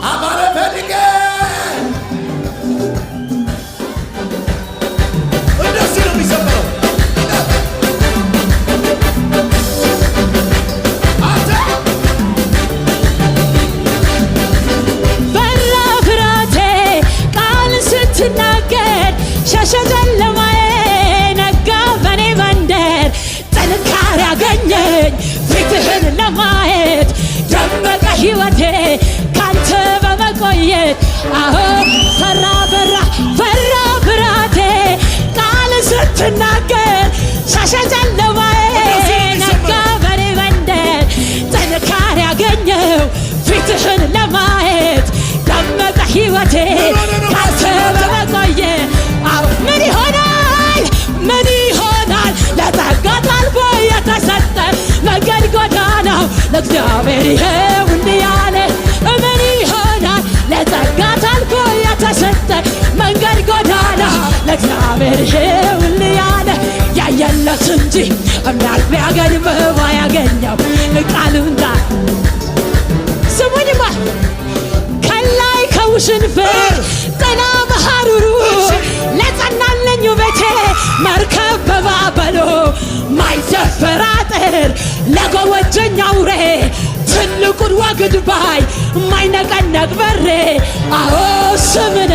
አማረ ፈልጌ እንደዚህ ነው የሚዘምረው። በራ ፍራቴ ቃል ስትናገር ሸሸ ጨለማዬ ነጋ በኔ መንደር ጥንካሬ ያገኘኝ ፊትህን ለማየት ደመቀ ሕይወቴ ካንተ በመቆየት አዎ ፈራ ፍራቴ ቃል ስትናገር ሸሸ ጨለማዬ ነጋ በኔ መንደር ጥንካሬ ያገኘው ፊትህን ለማየት ደመቀ ሕይወቴ ካንተ በመቆየት አዎ ምን ይሆናል ለጸጋ ታልፎ የተሰጠ መንገድ ጎዳናው ለእግዚአብሔር ይኸው እንዲህ ያለ ምን ይሆናል ለጸጋ ታልፎ የተሰጠ መንገድ ጎዳናው ለእግዚአብሔር ይኸው እንዲህ ያለ ያየለት እንጂ እምነት ቢያገኝ ባያገኘው ቃሉን ስሙኝማ ከላይ ከውሽንፍር ጥላ በሐሩሩ ለጸናለኝ ቤቴ መርከብ በባበሎ ማይደፈር አጥር ለጎወጀኝ አውሬ ትልቁን ወግድ ባይ ማይነቀነቅ በሬ አዎ ስምነ